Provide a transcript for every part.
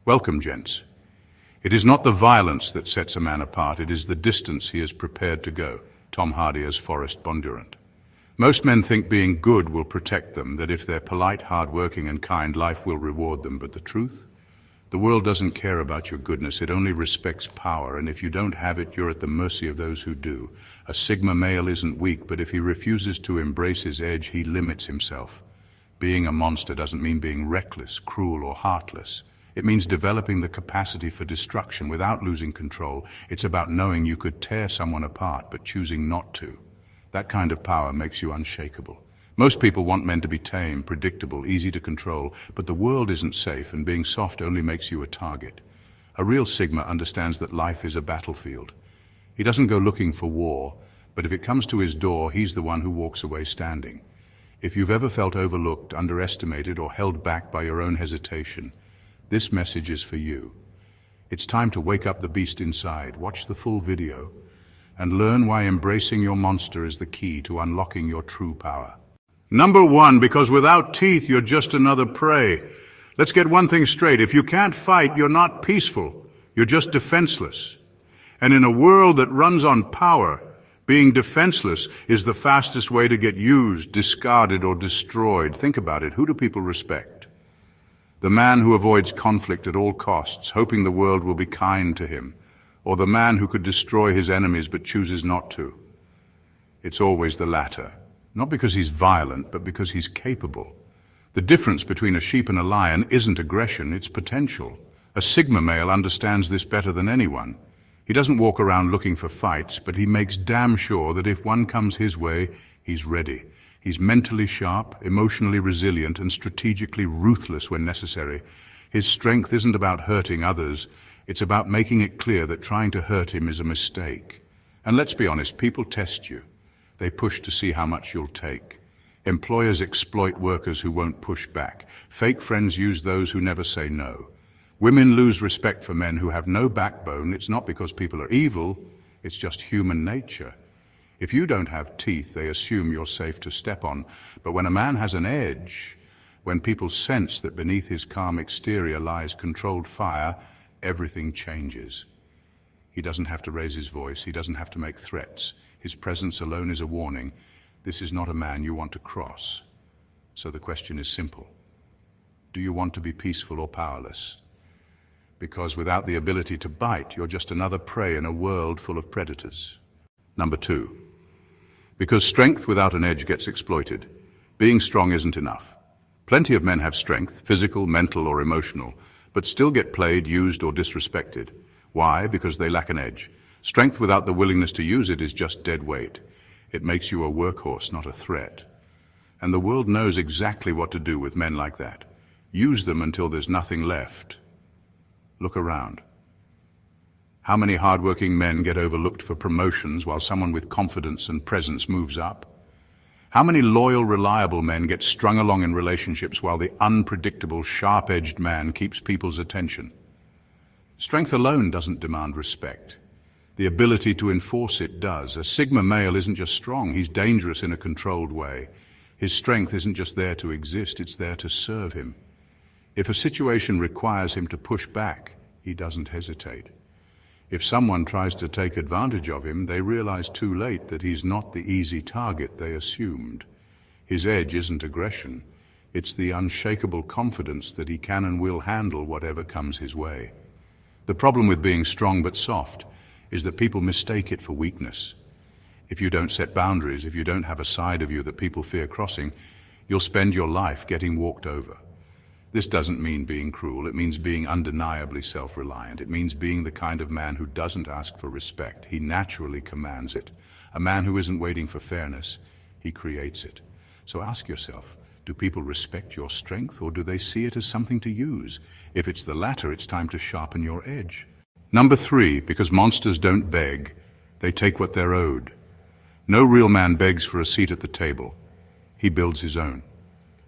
Welcome, gents. It is not the violence that sets a man apart, it is the distance he is prepared to go. Tom Hardy as Forrest Bondurant. Most men think being good will protect them, that if they're polite, hard-working and kind, life will reward them. But the truth? The world doesn't care about your goodness, it only respects power, and if you don't have it, you're at the mercy of those who do. A Sigma male isn't weak, but if he refuses to embrace his edge, he limits himself. Being a monster doesn't mean being reckless, cruel or heartless. It means developing the capacity for destruction without losing control. It's about knowing you could tear someone apart, but choosing not to. That kind of power makes you unshakable. Most people want men to be tame, predictable, easy to control, but the world isn't safe, and being soft only makes you a target. A real Sigma understands that life is a battlefield. He doesn't go looking for war, but if it comes to his door, he's the one who walks away standing. If you've ever felt overlooked, underestimated, or held back by your own hesitation, this message is for you. It's time to wake up the beast inside, watch the full video, and learn why embracing your monster is the key to unlocking your true power. Number one, because without teeth, you're just another prey. Let's get one thing straight. If you can't fight, you're not peaceful. You're just defenseless. And in a world that runs on power, being defenseless is the fastest way to get used, discarded, or destroyed. Think about it. Who do people respect? The man who avoids conflict at all costs, hoping the world will be kind to him, or the man who could destroy his enemies but chooses not to? It's always the latter, not because he's violent, but because he's capable. The difference between a sheep and a lion isn't aggression, it's potential. A Sigma male understands this better than anyone. He doesn't walk around looking for fights, but he makes damn sure that if one comes his way, he's ready. He's mentally sharp, emotionally resilient, and strategically ruthless when necessary. His strength isn't about hurting others, it's about making it clear that trying to hurt him is a mistake. And let's be honest, people test you. They push to see how much you'll take. Employers exploit workers who won't push back. Fake friends use those who never say no. Women lose respect for men who have no backbone. It's not because people are evil, it's just human nature. If you don't have teeth, they assume you're safe to step on. But when a man has an edge, when people sense that beneath his calm exterior lies controlled fire, everything changes. He doesn't have to raise his voice, he doesn't have to make threats. His presence alone is a warning. This is not a man you want to cross. So the question is simple. Do you want to be peaceful or powerless? Because without the ability to bite, you're just another prey in a world full of predators. Number two, because strength without an edge gets exploited. Being strong isn't enough. Plenty of men have strength, physical, mental, or emotional, but still get played, used, or disrespected. Why? Because they lack an edge. Strength without the willingness to use it is just dead weight. It makes you a workhorse, not a threat. And the world knows exactly what to do with men like that. Use them until there's nothing left. Look around. How many hard-working men get overlooked for promotions while someone with confidence and presence moves up? How many loyal, reliable men get strung along in relationships while the unpredictable, sharp-edged man keeps people's attention? Strength alone doesn't demand respect. The ability to enforce it does. A Sigma male isn't just strong, he's dangerous in a controlled way. His strength isn't just there to exist, it's there to serve him. If a situation requires him to push back, he doesn't hesitate. If someone tries to take advantage of him, they realize too late that he's not the easy target they assumed. His edge isn't aggression. It's the unshakable confidence that he can and will handle whatever comes his way. The problem with being strong but soft is that people mistake it for weakness. If you don't set boundaries, if you don't have a side of you that people fear crossing, you'll spend your life getting walked over. This doesn't mean being cruel, it means being undeniably self-reliant. It means being the kind of man who doesn't ask for respect, he naturally commands it. A man who isn't waiting for fairness, he creates it. So ask yourself, do people respect your strength or do they see it as something to use? If it's the latter, it's time to sharpen your edge. Number three, because monsters don't beg, they take what they're owed. No real man begs for a seat at the table, he builds his own.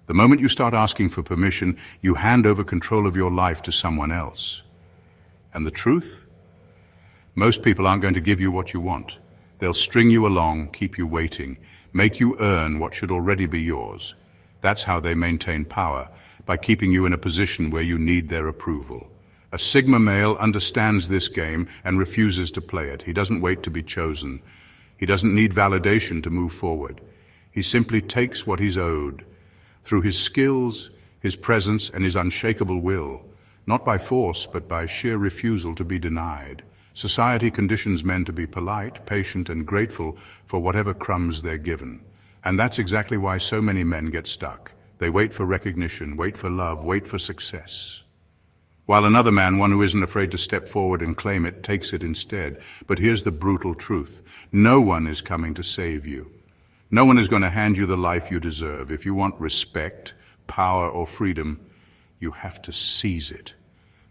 The moment you start asking for permission, you hand over control of your life to someone else. And the truth? Most people aren't going to give you what you want. They'll string you along, keep you waiting, make you earn what should already be yours. That's how they maintain power, by keeping you in a position where you need their approval. A Sigma male understands this game and refuses to play it. He doesn't wait to be chosen. He doesn't need validation to move forward. He simply takes what he's owed through his skills, his presence, and his unshakable will, not by force, but by sheer refusal to be denied. Society conditions men to be polite, patient, and grateful for whatever crumbs they're given. And that's exactly why so many men get stuck. They wait for recognition, wait for love, wait for success. While another man, one who isn't afraid to step forward and claim it, takes it instead. But here's the brutal truth. No one is coming to save you. No one is going to hand you the life you deserve. If you want respect, power, or freedom, you have to seize it.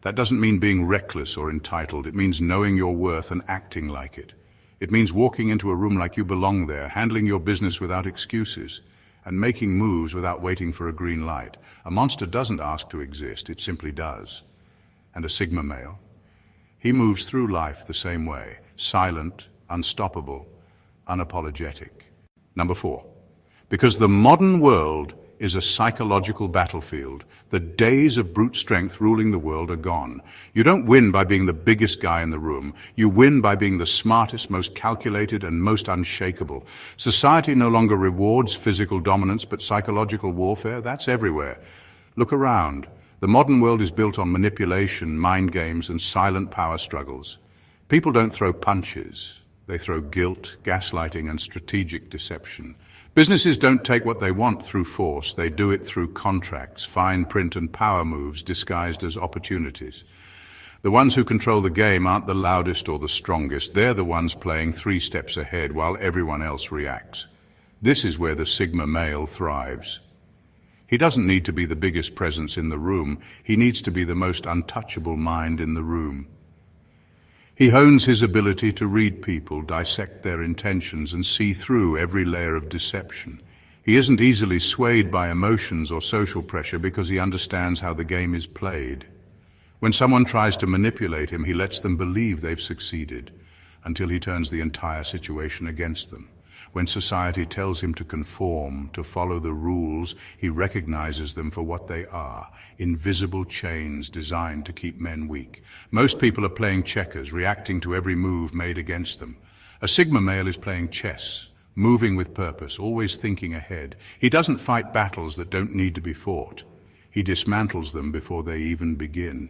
That doesn't mean being reckless or entitled. It means knowing your worth and acting like it. It means walking into a room like you belong there, handling your business without excuses, and making moves without waiting for a green light. A monster doesn't ask to exist, it simply does. And a Sigma male, he moves through life the same way, silent, unstoppable, unapologetic. Number 4, because the modern world is a psychological battlefield. The days of brute strength ruling the world are gone. You don't win by being the biggest guy in the room. You win by being the smartest, most calculated, and most unshakable. Society no longer rewards physical dominance, but psychological warfare. That's everywhere. Look around. The modern world is built on manipulation, mind games, and silent power struggles. People don't throw punches. They throw guilt, gaslighting, and strategic deception. Businesses don't take what they want through force. They do it through contracts, fine print, and power moves disguised as opportunities. The ones who control the game aren't the loudest or the strongest. They're the ones playing 3 steps ahead while everyone else reacts. This is where the Sigma male thrives. He doesn't need to be the biggest presence in the room. He needs to be the most untouchable mind in the room. He hones his ability to read people, dissect their intentions, and see through every layer of deception. He isn't easily swayed by emotions or social pressure because he understands how the game is played. When someone tries to manipulate him, he lets them believe they've succeeded until he turns the entire situation against them. When society tells him to conform, to follow the rules, he recognizes them for what they are, invisible chains designed to keep men weak. Most people are playing checkers, reacting to every move made against them. A Sigma male is playing chess, moving with purpose, always thinking ahead. He doesn't fight battles that don't need to be fought. He dismantles them before they even begin.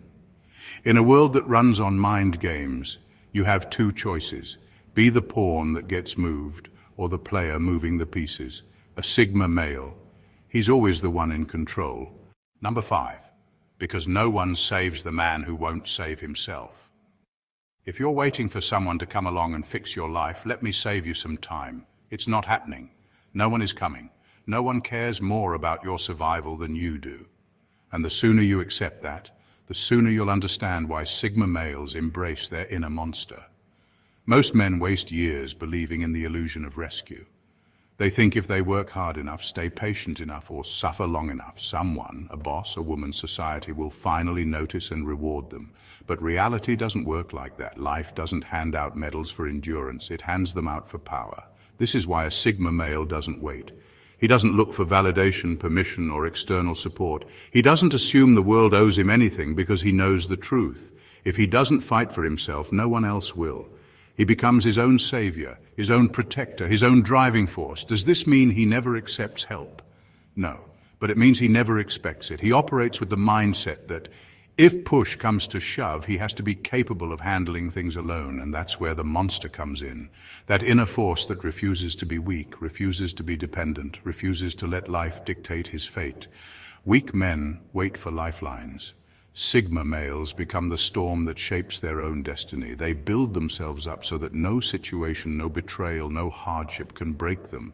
In a world that runs on mind games, you have 2 choices. Be the pawn that gets moved, or the player moving the pieces. A Sigma male, he's always the one in control. Number 5, because no one saves the man who won't save himself. If you're waiting for someone to come along and fix your life, let me save you some time. It's not happening. No one is coming. No one cares more about your survival than you do. And the sooner you accept that, the sooner you'll understand why Sigma males embrace their inner monster. Most men waste years believing in the illusion of rescue. They think if they work hard enough, stay patient enough, or suffer long enough, someone, a boss, a woman, society, will finally notice and reward them. But reality doesn't work like that. Life doesn't hand out medals for endurance. It hands them out for power. This is why a Sigma male doesn't wait. He doesn't look for validation, permission, or external support. He doesn't assume the world owes him anything because he knows the truth. If he doesn't fight for himself, no one else will. He becomes his own savior, his own protector, his own driving force. Does this mean he never accepts help? No, but it means he never expects it. He operates with the mindset that if push comes to shove, he has to be capable of handling things alone, and that's where the monster comes in. That inner force that refuses to be weak, refuses to be dependent, refuses to let life dictate his fate. Weak men wait for lifelines. Sigma males become the storm that shapes their own destiny. They build themselves up so that no situation, no betrayal, no hardship can break them.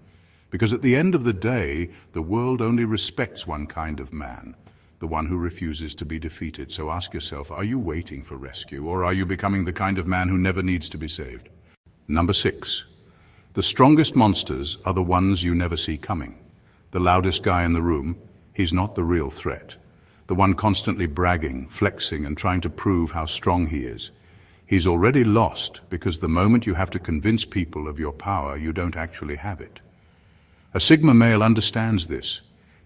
Because at the end of the day, the world only respects one kind of man, the one who refuses to be defeated. So ask yourself, are you waiting for rescue, or are you becoming the kind of man who never needs to be saved? Number 6, the strongest monsters are the ones you never see coming. The loudest guy in the room, he's not the real threat. The one constantly bragging, flexing, and trying to prove how strong he is. He's already lost because the moment you have to convince people of your power, you don't actually have it. A Sigma male understands this.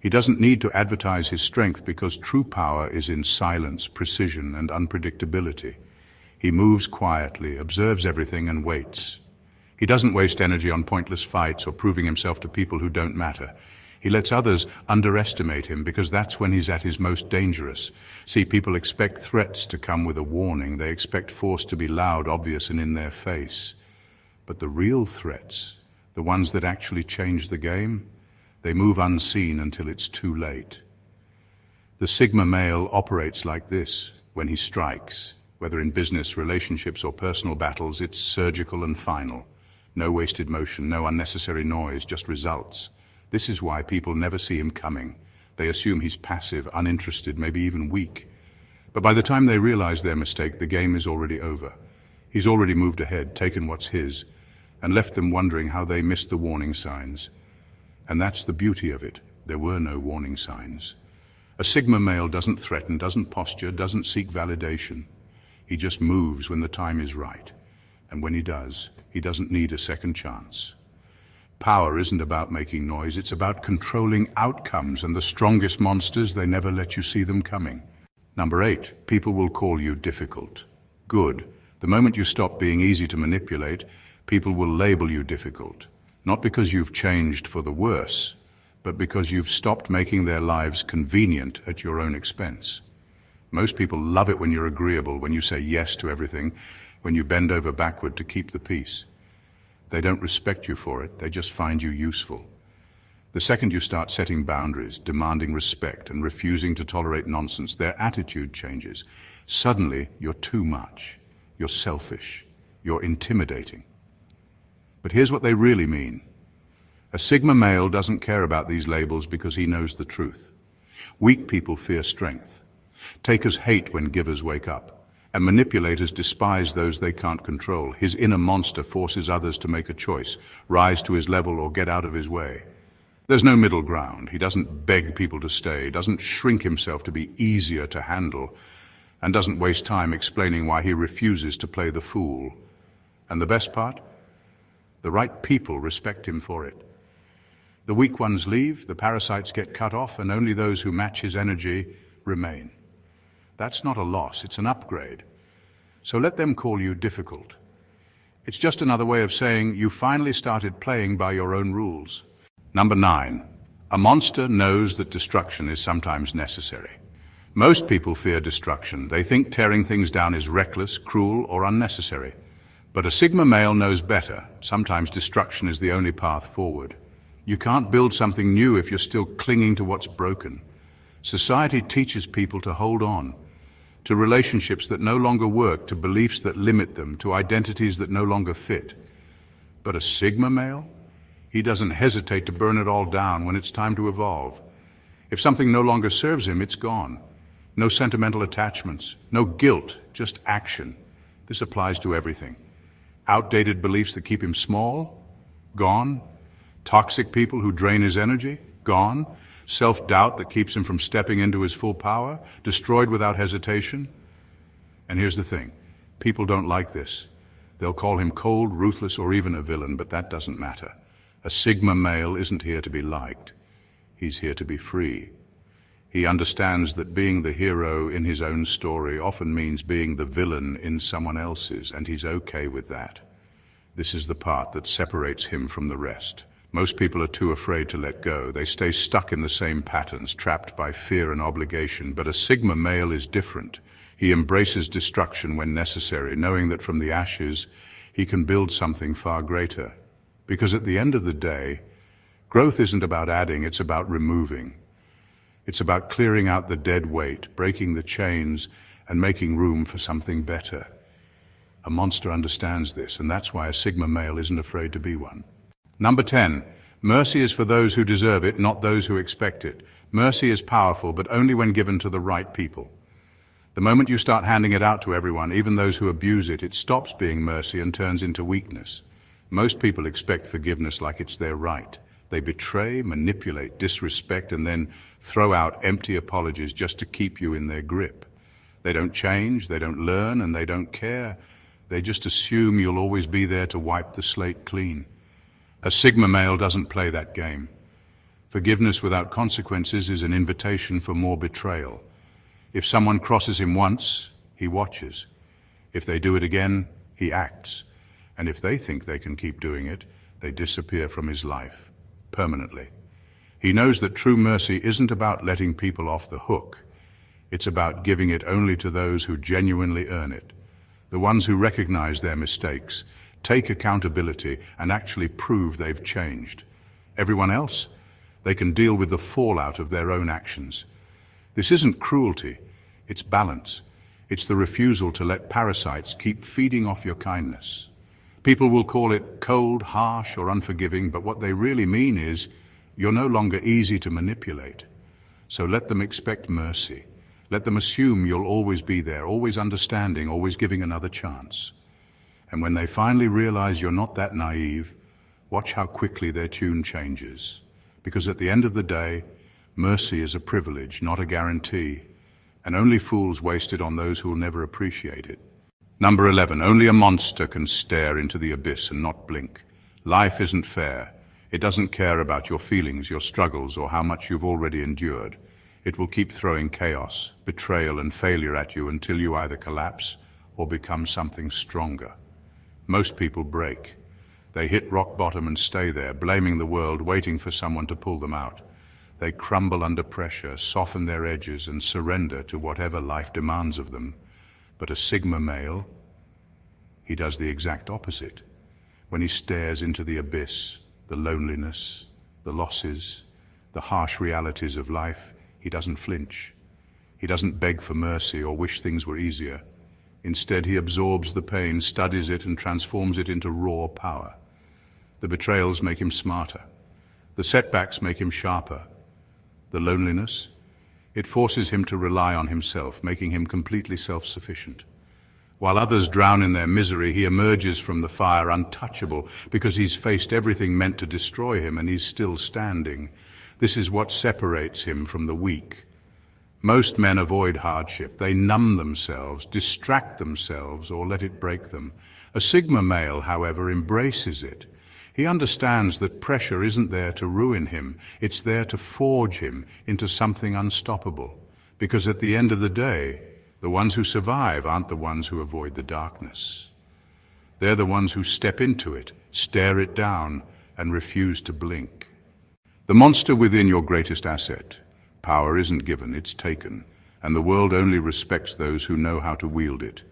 He doesn't need to advertise his strength because true power is in silence, precision, and unpredictability. He moves quietly, observes everything, and waits. He doesn't waste energy on pointless fights or proving himself to people who don't matter. He lets others underestimate him because that's when he's at his most dangerous. See, people expect threats to come with a warning. They expect force to be loud, obvious, and in their face. But the real threats, the ones that actually change the game, they move unseen until it's too late. The Sigma male operates like this when he strikes. Whether in business, relationships, or personal battles, it's surgical and final. No wasted motion, no unnecessary noise, just results. This is why people never see him coming. They assume he's passive, uninterested, maybe even weak. But by the time they realize their mistake, the game is already over. He's already moved ahead, taken what's his, and left them wondering how they missed the warning signs. And that's the beauty of it. There were no warning signs. A Sigma male doesn't threaten, doesn't posture, doesn't seek validation. He just moves when the time is right. And when he does, he doesn't need a second chance. Power isn't about making noise, it's about controlling outcomes, and the strongest monsters, they never let you see them coming. Number 8, people will call you difficult. Good. The moment you stop being easy to manipulate, people will label you difficult. Not because you've changed for the worse, but because you've stopped making their lives convenient at your own expense. Most people love it when you're agreeable, when you say yes to everything, when you bend over backward to keep the peace. They don't respect you for it, they just find you useful. The second you start setting boundaries, demanding respect, and refusing to tolerate nonsense, their attitude changes. Suddenly, you're too much. You're selfish. You're intimidating. But here's what they really mean. A Sigma male doesn't care about these labels because he knows the truth. Weak people fear strength. Takers hate when givers wake up. And manipulators despise those they can't control. His inner monster forces others to make a choice, rise to his level or get out of his way. There's no middle ground. He doesn't beg people to stay, doesn't shrink himself to be easier to handle, and doesn't waste time explaining why he refuses to play the fool. And the best part? The right people respect him for it. The weak ones leave, the parasites get cut off, and only those who match his energy remain. That's not a loss, it's an upgrade. So let them call you difficult. It's just another way of saying you finally started playing by your own rules. Number 9, a monster knows that destruction is sometimes necessary. Most people fear destruction. They think tearing things down is reckless, cruel, or unnecessary. But a Sigma male knows better. Sometimes destruction is the only path forward. You can't build something new if you're still clinging to what's broken. Society teaches people to hold on, to relationships that no longer work, to beliefs that limit them, to identities that no longer fit. But a Sigma male? He doesn't hesitate to burn it all down when it's time to evolve. If something no longer serves him, it's gone. No sentimental attachments, no guilt, just action. This applies to everything. Outdated beliefs that keep him small? Gone. Toxic people who drain his energy? Gone. Self-doubt that keeps him from stepping into his full power? Destroyed without hesitation? And here's the thing. People don't like this. They'll call him cold, ruthless, or even a villain, but that doesn't matter. A Sigma male isn't here to be liked. He's here to be free. He understands that being the hero in his own story often means being the villain in someone else's, and he's okay with that. This is the part that separates him from the rest. Most people are too afraid to let go. They stay stuck in the same patterns, trapped by fear and obligation. But a Sigma male is different. He embraces destruction when necessary, knowing that from the ashes, he can build something far greater. Because at the end of the day, growth isn't about adding, it's about removing. It's about clearing out the dead weight, breaking the chains, and making room for something better. A monster understands this, and that's why a Sigma male isn't afraid to be one. Number 10, mercy is for those who deserve it, not those who expect it. Mercy is powerful, but only when given to the right people. The moment you start handing it out to everyone, even those who abuse it, it stops being mercy and turns into weakness. Most people expect forgiveness like it's their right. They betray, manipulate, disrespect, and then throw out empty apologies just to keep you in their grip. They don't change, they don't learn, and they don't care. They just assume you'll always be there to wipe the slate clean. A Sigma male doesn't play that game. Forgiveness without consequences is an invitation for more betrayal. If someone crosses him once, he watches. If they do it again, he acts. And if they think they can keep doing it, they disappear from his life, permanently. He knows that true mercy isn't about letting people off the hook. It's about giving it only to those who genuinely earn it. The ones who recognize their mistakes, take accountability, and actually prove they've changed. Everyone else? They can deal with the fallout of their own actions. This isn't cruelty, it's balance. It's the refusal to let parasites keep feeding off your kindness. People will call it cold, harsh, or unforgiving, but what they really mean is, you're no longer easy to manipulate. So let them expect mercy. Let them assume you'll always be there, always understanding, always giving another chance. And when they finally realize you're not that naive, watch how quickly their tune changes. Because at the end of the day, mercy is a privilege, not a guarantee, and only fools waste it on those who will never appreciate it. Number 11, only a monster can stare into the abyss and not blink. Life isn't fair. It doesn't care about your feelings, your struggles, or how much you've already endured. It will keep throwing chaos, betrayal, and failure at you until you either collapse or become something stronger. Most people break. They hit rock bottom and stay there, blaming the world, waiting for someone to pull them out. They crumble under pressure, soften their edges, and surrender to whatever life demands of them. But a Sigma male, he does the exact opposite. When he stares into the abyss, the loneliness, the losses, the harsh realities of life, he doesn't flinch. He doesn't beg for mercy or wish things were easier. Instead, he absorbs the pain, studies it, and transforms it into raw power. The betrayals make him smarter. The setbacks make him sharper. The loneliness, it forces him to rely on himself, making him completely self-sufficient. While others drown in their misery, he emerges from the fire untouchable because he's faced everything meant to destroy him and he's still standing. This is what separates him from the weak. Most men avoid hardship. They numb themselves, distract themselves, or let it break them. A Sigma male, however, embraces it. He understands that pressure isn't there to ruin him. It's there to forge him into something unstoppable. Because at the end of the day, the ones who survive aren't the ones who avoid the darkness. They're the ones who step into it, stare it down, and refuse to blink. The monster within your greatest asset. Power isn't given, it's taken, and the world only respects those who know how to wield it.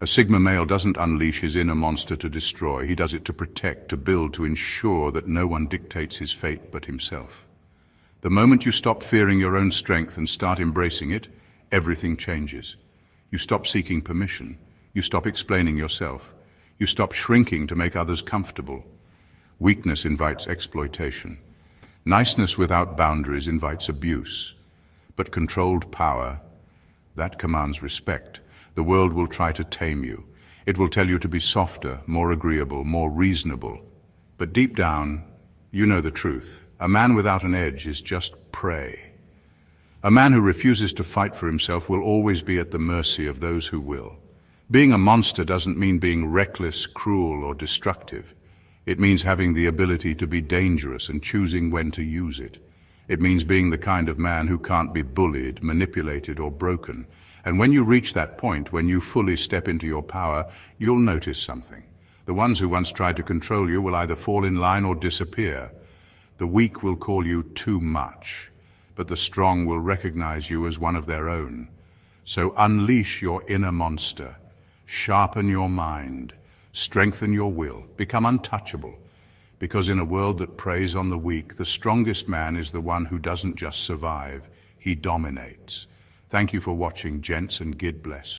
A Sigma male doesn't unleash his inner monster to destroy. He does it to protect, to build, to ensure that no one dictates his fate but himself. The moment you stop fearing your own strength and start embracing it, everything changes. You stop seeking permission. You stop explaining yourself. You stop shrinking to make others comfortable. Weakness invites exploitation. Niceness without boundaries invites abuse. But controlled power, that commands respect. The world will try to tame you. It will tell you to be softer, more agreeable, more reasonable. But deep down, you know the truth. A man without an edge is just prey. A man who refuses to fight for himself will always be at the mercy of those who will. Being a monster doesn't mean being reckless, cruel, or destructive. It means having the ability to be dangerous and choosing when to use it. It means being the kind of man who can't be bullied, manipulated, or broken. And when you reach that point, when you fully step into your power, you'll notice something. The ones who once tried to control you will either fall in line or disappear. The weak will call you too much, but the strong will recognize you as one of their own. So unleash your inner monster, sharpen your mind, strengthen your will, become untouchable. Because in a world that preys on the weak, the strongest man is the one who doesn't just survive, he dominates. Thank you for watching, gents, and God bless.